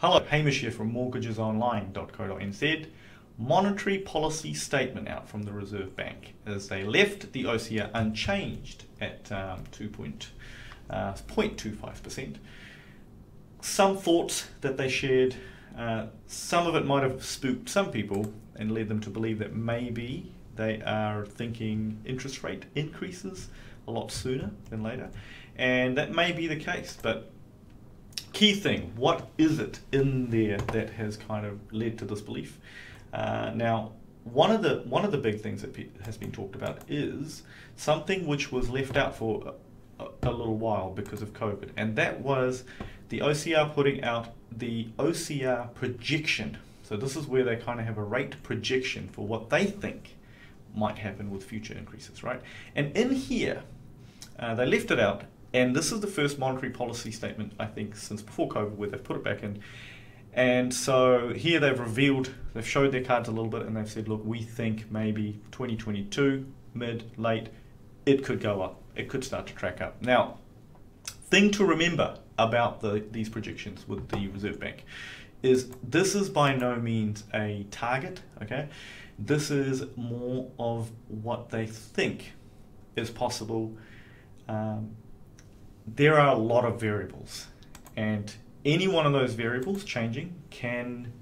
Hello, Hamish here from mortgagesonline.co.nz. Monetary policy statement out from the Reserve Bank as they left the OCR unchanged at 0.25%. Some thoughts that they shared, some of it might have spooked some people and led them to believe that maybe they are thinking interest rate increases a lot sooner than later, and that may be the case. But key thing, what is it in there that has kind of led to this belief? Now, one of the big things that has been talked about is something which was left out for a little while because of COVID, and that was the OCR putting out the OCR projection. So this is where they kind of have a rate projection for what they think might happen with future increases, right? And in here, they left it out, and this is the first monetary policy statement, I think, since before COVID where they've put it back in. And so here they've showed their cards a little bit, and they've said, look, we think maybe 2022, mid, late, it could go up. It could start to track up. Now, thing to remember about these projections with the Reserve Bank is this is by no means a target, okay? This is more of what they think is possible. There are a lot of variables, and any one of those variables changing can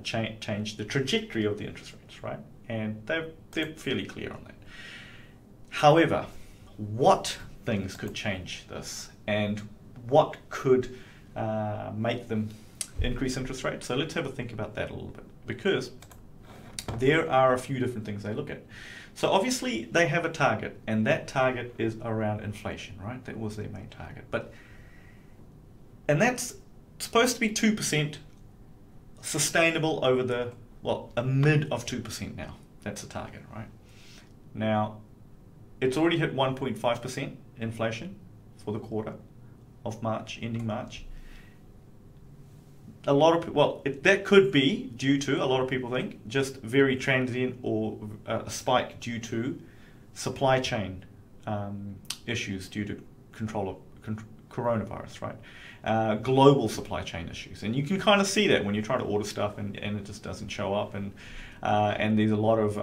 change the trajectory of the interest rates, right? And they're fairly clear on that. However, what things could change this, and what could make them increase interest rates? So let's have a think about that a little bit, because there are a few different things they look at. So obviously they have a target, and that target is around inflation, right? That was their main target. And that's supposed to be 2% sustainable over a mid of 2% now. That's the target, right? Now, it's already hit 1.5% inflation for the quarter of March, ending March. A lot of people, that could be due to, a lot of people think, just very transient or a spike due to supply chain issues due to control of coronavirus, right? Global supply chain issues, and you can kind of see that when you try to order stuff and it just doesn't show up, and there's a lot of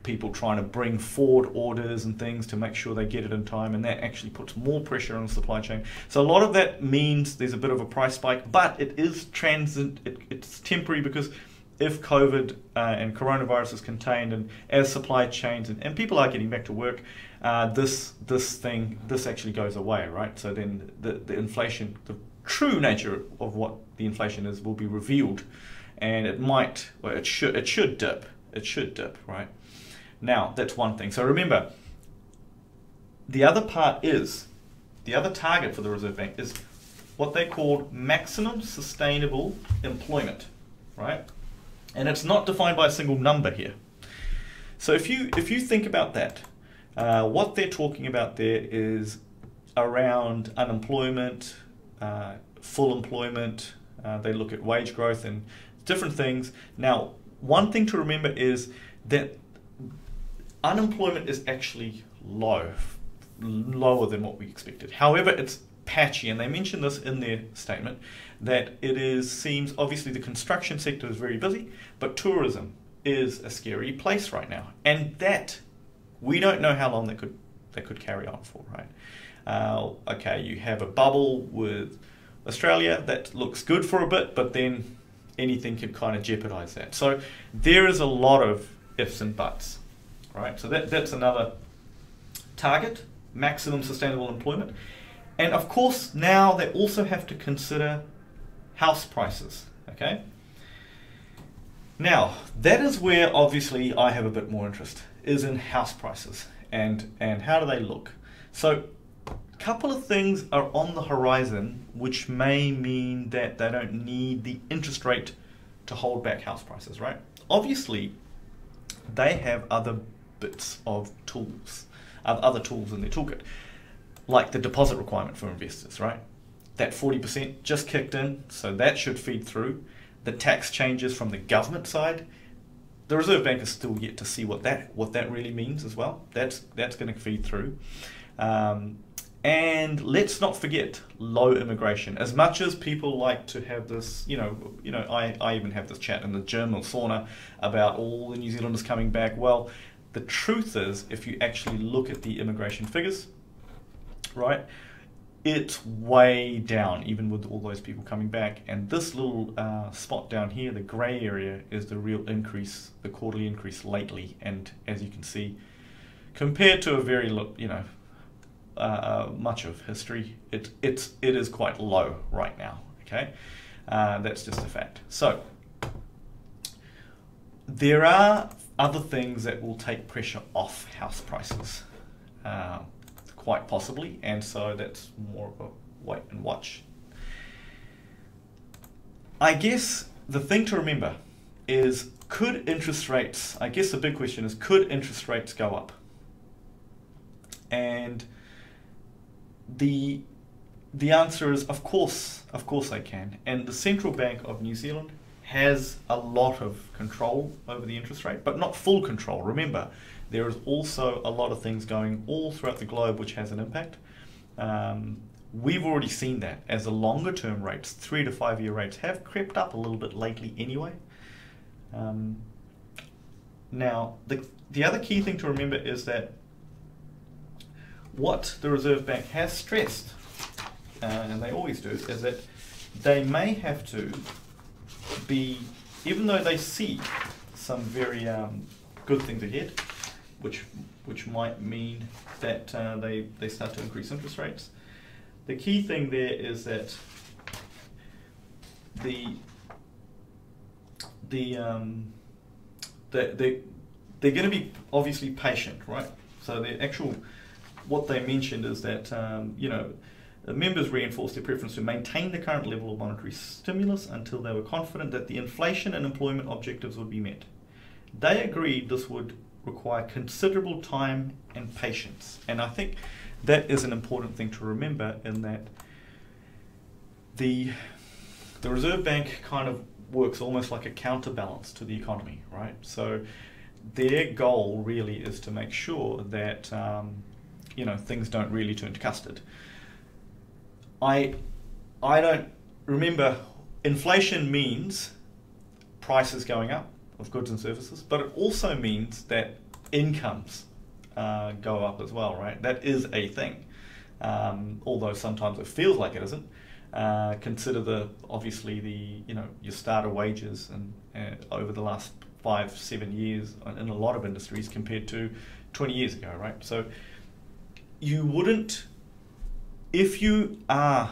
people trying to bring forward orders and things to make sure they get it in time, and that actually puts more pressure on the supply chain. So a lot of that means there's a bit of a price spike, but it is transient, it's temporary, because if COVID and coronavirus is contained, and as supply chains and people are getting back to work, this actually goes away, right? So then the inflation, the true nature of what the inflation is, will be revealed, and it should dip, right? Now, that's one thing. So remember, the other target for the Reserve Bank is what they call maximum sustainable employment, right? And it's not defined by a single number here. So if you think about that, what they're talking about there is around unemployment, full employment. They look at wage growth and different things. Now, one thing to remember is that unemployment is actually lower than what we expected. However, it's patchy, and they mention this in their statement, that seems obviously the construction sector is very busy, but tourism is a scary place right now, and that we don't know how long that could carry on for, right? Okay, you have a bubble with Australia that looks good for a bit, but then anything can kind of jeopardize that. So there is a lot of ifs and buts, right? So that's another target, maximum sustainable employment. And of course, now they also have to consider house prices, okay? Now, that is where obviously I have a bit more interest, is in house prices and how do they look. So a couple of things are on the horizon which may mean that they don't need the interest rate to hold back house prices, right? Obviously, they have other bits of tools, other tools in their toolkit, like the deposit requirement for investors, right? That 40% just kicked in, so that should feed through. The tax changes from the government side, the Reserve Bank is still yet to see what that really means as well. That's going to feed through. And let's not forget low immigration. As much as people like to have this, I even have this chat in the gym or sauna about all the New Zealanders coming back. Well, the truth is, if you actually look at the immigration figures, right, it's way down, even with all those people coming back. And this little spot down here, the grey area, is the real increase, the quarterly increase lately. And as you can see, compared to a very, much of history, it is quite low right now. Okay, that's just a fact. So there are other things that will take pressure off house prices, quite possibly, and so that's more of a wait and watch. I guess the thing to remember is, could interest rates, I guess the big question is, could interest rates go up? And the answer is, of course they can. And the Central Bank of New Zealand has a lot of control over the interest rate, but not full control. Remember, there is also a lot of things going all throughout the globe which has an impact. We've already seen that as the longer term rates, 3 to 5 year rates, have crept up a little bit lately anyway. Now, the other key thing to remember is that what the Reserve Bank has stressed, and they always do, is that they may have to be, even though they see some very good things ahead, which might mean that they start to increase interest rates. The key thing there is that they're going to be obviously patient, right? So what they mentioned is that the members reinforced their preference to maintain the current level of monetary stimulus until they were confident that the inflation and employment objectives would be met. They agreed this would require considerable time and patience, and I think that is an important thing to remember, in that the Reserve Bank kind of works almost like a counterbalance to the economy, right? So their goal really is to make sure that things don't really turn to custard. I don't remember, inflation means prices going up of goods and services, but it also means that incomes go up as well, right? That is a thing, although sometimes it feels like it isn't. Consider obviously your starter wages and over the last 5-7 years in a lot of industries compared to 20 years ago, right? So you wouldn't, if you are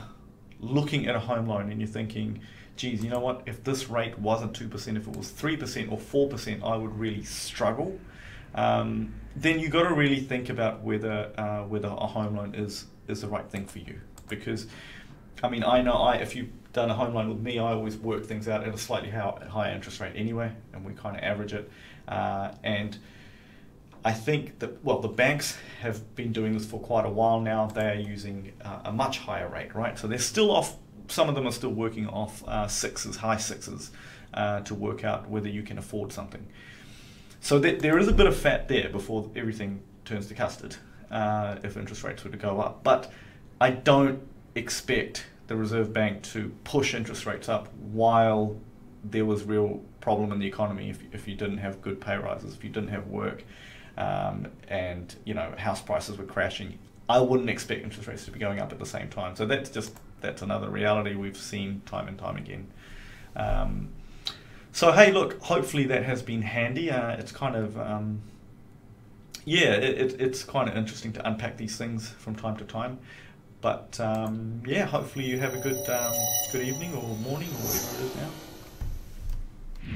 looking at a home loan and you're thinking, geez, you know what, if this rate wasn't 2%, if it was 3% or 4%, I would really struggle. Then you got to really think about whether a home loan is the right thing for you. Because, I mean, I know if you've done a home loan with me, I always work things out at a slightly higher interest rate anyway, and we kind of average it. And I think that, well, the banks have been doing this for quite a while now. They are using a much higher rate, right? So they're still off, some of them are still working off high sixes, to work out whether you can afford something. So there is a bit of fat there before everything turns to custard, if interest rates were to go up. But I don't expect the Reserve Bank to push interest rates up while there was real problem in the economy, if you didn't have good pay rises, if you didn't have work, and house prices were crashing. I wouldn't expect interest rates to be going up at the same time. So that's another reality we've seen time and time again. So hey, look, hopefully that has been handy. It's kind of it's kind of interesting to unpack these things from time to time. But hopefully you have a good evening or morning or whatever it is now.